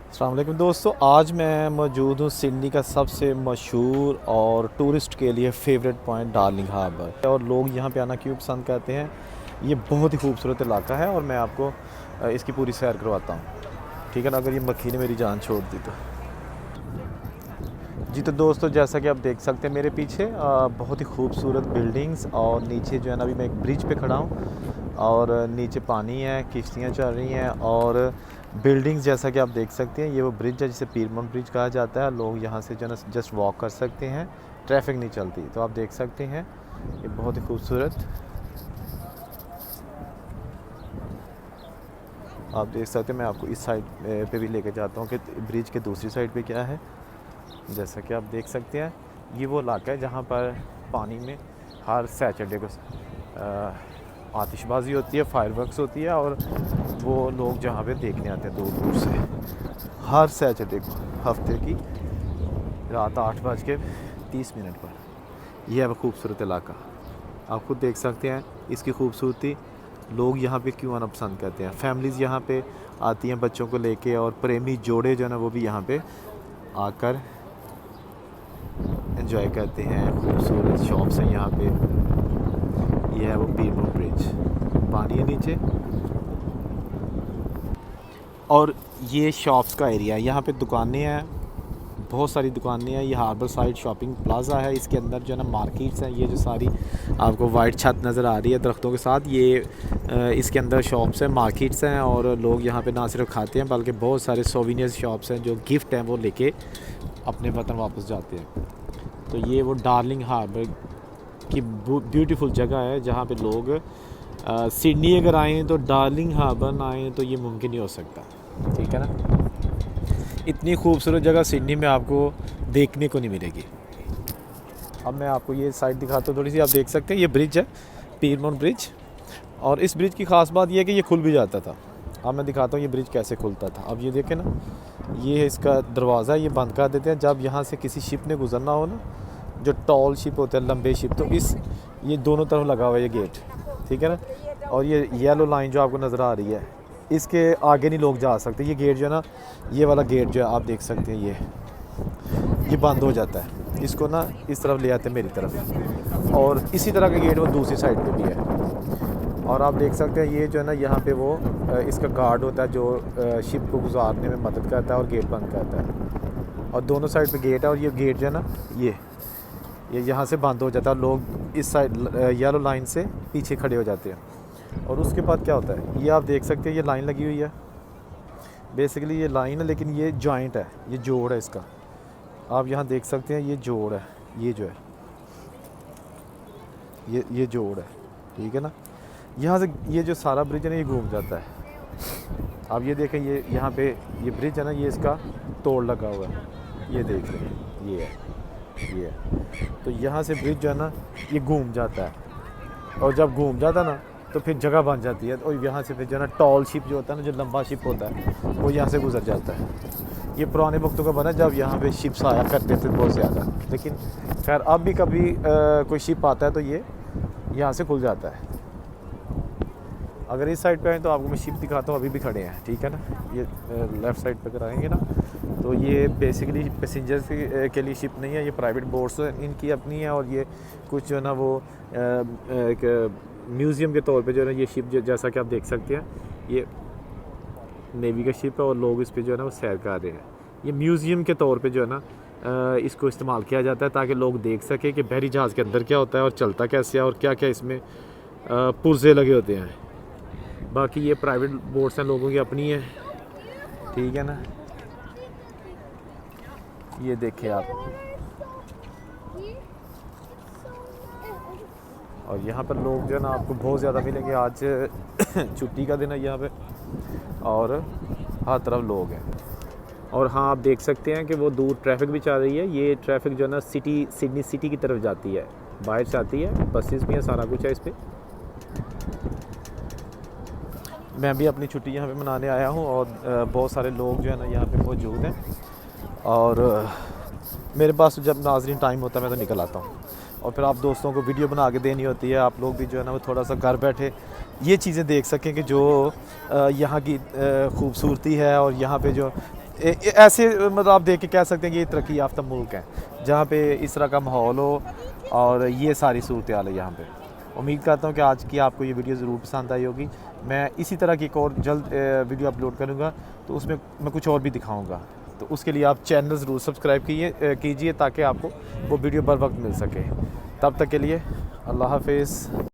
अस्सलाम वालेकुम दोस्तों, आज मैं मौजूद हूँ सिडनी का सबसे मशहूर और टूरिस्ट के लिए फ़ेवरेट पॉइंट डार्लिंग हार्बर। और लोग यहाँ पे आना क्यों पसंद करते हैं, ये बहुत ही खूबसूरत इलाका है और मैं आपको इसकी पूरी सैर करवाता हूँ। ठीक है ना, अगर ये मक्खी ने मेरी जान छोड़ दी तो। जी तो दोस्तों, जैसा कि आप देख सकते हैं मेरे पीछे बहुत ही खूबसूरत बिल्डिंग्स और नीचे जो है ना, अभी मैं एक ब्रिज पे खड़ा हूँ और नीचे पानी है, किश्तियाँ चल रही हैं और बिल्डिंग्स जैसा कि आप देख सकते हैं। ये वो ब्रिज है जिसे पीरमोंट ब्रिज कहा जाता है। लोग यहाँ से जो है ना जस्ट वॉक कर सकते हैं, ट्रैफिक नहीं चलती। तो आप देख सकते हैं ये बहुत ही खूबसूरत, आप देख सकते हैं। मैं आपको इस साइड पे भी लेकर जाता हूँ कि ब्रिज के दूसरी साइड पे क्या है। जैसा कि आप देख सकते हैं, ये वो इलाका है जहाँ पर पानी में हर सैटरडे को आतिशबाजी होती है, फायरवर्क्स होती है और वो लोग जहाँ पे देखने आते हैं दूर दूर से हर सैटरडे को हफ्ते की रात 8:30 पर। यह है वो खूबसूरत इलाका, आप खुद देख सकते हैं इसकी खूबसूरती। लोग यहाँ पे क्यों आना पसंद करते हैं, फैमिलीज़ यहाँ पे आती हैं बच्चों को लेके और प्रेमी जोड़े जो है ना वो भी यहाँ पे आकर एंजॉय करते हैं। खूबसूरत शॉप्स हैं यहाँ पे। ये है वो पीरमोंट ब्रिज, पानी है नीचे और ये शॉप्स का एरिया है। यहाँ पे दुकानें हैं, बहुत सारी दुकानें हैं। ये हार्बर साइड शॉपिंग प्लाजा है, इसके अंदर जो है ना मार्केट्स हैं। ये जो सारी आपको वाइट छत नज़र आ रही है दरख्तों के साथ, ये इसके अंदर शॉप्स हैं, मार्केट्स हैं और लोग यहाँ पे ना सिर्फ खाते हैं बल्कि बहुत सारे सोविनियर्स शॉप्स हैं जो गिफ्ट हैं वो लेके अपने वतन वापस जाते हैं। तो ये वो डार्लिंग हार्बर की ब्यूटीफुल जगह है जहाँ पे लोग सिडनी अगर आएँ तो डार्लिंग हार्बर ना आएँ तो ये मुमकिन नहीं हो सकता। ठीक है ना, इतनी खूबसूरत जगह सिडनी में आपको देखने को नहीं मिलेगी। अब मैं आपको ये साइड दिखाता हूँ थोड़ी सी। आप देख सकते हैं ये ब्रिज है, पीरमोंट ब्रिज, और इस ब्रिज की ख़ास बात यह है कि ये खुल भी जाता था। अब मैं दिखाता हूँ ये ब्रिज कैसे खुलता था। अब ये देखें ना, ये है इसका दरवाज़ा, ये बंद कर देते हैं जब यहाँ से किसी शिप ने गुजरना हो ना, जो टॉल शिप होते हैं, लंबे शिप, तो ये दोनों तरफ लगा हुआ है ये गेट। ठीक है ना, और ये येलो लाइन जो आपको नज़र आ रही है, इसके आगे नहीं लोग जा सकते। ये गेट जो है ना, ये वाला गेट जो है आप देख सकते हैं, ये बंद हो जाता है। इसको ना इस तरफ ले आते हैं मेरी तरफ, और इसी तरह का गेट वो दूसरी साइड पे भी है। और आप देख सकते हैं ये जो है ना, यहाँ पे वो इसका गार्ड होता है जो शिप को गुजारने में मदद करता है और गेट बंद करता है। और दोनों साइड पे गेट है और ये गेट जो है ना, ये यहाँ से बंद हो जाता है। लोग इस साइड येलो लाइन से पीछे खड़े हो जाते हैं। और उसके बाद क्या होता है, ये आप देख सकते हैं, ये लाइन लगी हुई है। बेसिकली ये लाइन है लेकिन ये जॉइंट है, ये जोड़ है इसका। आप यहाँ देख सकते हैं ये जोड़ है, ये जो है ये जोड़ है। ठीक है ना, यहाँ से ये जो सारा ब्रिज है ना ये घूम जाता है। आप ये देखें, ये यहाँ पे ये ब्रिज है ना, ये इसका तोड़ लगा हुआ है, ये देख लें, ये है। तो यहाँ से ब्रिज जो है ना ये घूम जाता है, और जब घूम जाता है ना तो फिर जगह बन जाती है। और यहाँ से फिर जो है ना टॉल शिप जो होता है ना, जो लंबा शिप होता है, वो यहाँ से गुजर जाता है। ये पुराने वक्तों का बना जब यहाँ पे शिप्स आया करते थे बहुत ज़्यादा, लेकिन खैर अब भी कभी कोई शिप आता है तो ये यहाँ से खुल जाता है। अगर इस साइड पे आए तो आपको मैं शिप दिखाता हूँ, अभी भी खड़े हैं। ठीक है ना, ये लेफ़्ट साइड पे कराएंगे ना, तो ये बेसिकली पैसेंजर्स के लिए शिप नहीं है, ये प्राइवेट बोट्स इनकी अपनी है। और ये कुछ जो है ना वो एक म्यूज़ियम के तौर पे जो है ना ये शिप, जैसा कि आप देख सकते हैं, ये नेवी का शिप है और लोग इस पे जो है ना वो सैर कर रहे हैं। ये म्यूज़ियम के तौर पे जो है ना इसको इस्तेमाल किया जाता है ताकि लोग देख सकें कि बहरी जहाज़ के अंदर क्या होता है और चलता कैसे है और क्या क्या इसमें पुर्जे लगे होते हैं। बाकी ये प्राइवेट बोट्स हैं, लोगों की अपनी है। ठीक है ना, ये देखिए आप, और यहाँ पर लोग जो है ना आपको बहुत ज़्यादा मिलेंगे। आज छुट्टी का दिन है यहाँ पे और हर तरफ लोग हैं। और हाँ, आप देख सकते हैं कि वो दूर ट्रैफिक भी चल रही है। ये ट्रैफिक जो है ना सिडनी सिटी की तरफ जाती है, बाहर से आती है, बसेस भी हैं, सारा कुछ है इस पर। मैं भी अपनी छुट्टी यहाँ पे मनाने आया हूँ और बहुत सारे लोग जो है ना यहाँ पे मौजूद हैं। और मेरे पास जब नाज़रीन टाइम होता है मैं तो निकल आता हूँ। और फिर आप दोस्तों को वीडियो बना के देनी होती है। आप लोग भी जो है ना वो थोड़ा सा घर बैठे ये चीज़ें देख सकें कि जो यहाँ की खूबसूरती है, और यहाँ पे जो ऐसे मतलब आप देख के कह सकते हैं कि ये तरक्की याफ्ता मुल्क है जहाँ पे इस तरह का माहौल हो और ये सारी सूरत हाल है यहाँ पे। उम्मीद करता हूँ कि आज की आपको ये वीडियो ज़रूर पसंद आई होगी। मैं इसी तरह की एक और जल्द वीडियो अपलोड करूँगा, तो उसमें मैं कुछ और भी दिखाऊँगा। तो उसके लिए आप चैनल ज़रूर सब्सक्राइब कीजिए ताकि आपको वो वीडियो बर वक्त मिल सके। तब तक के लिए अल्लाह हाफिज़।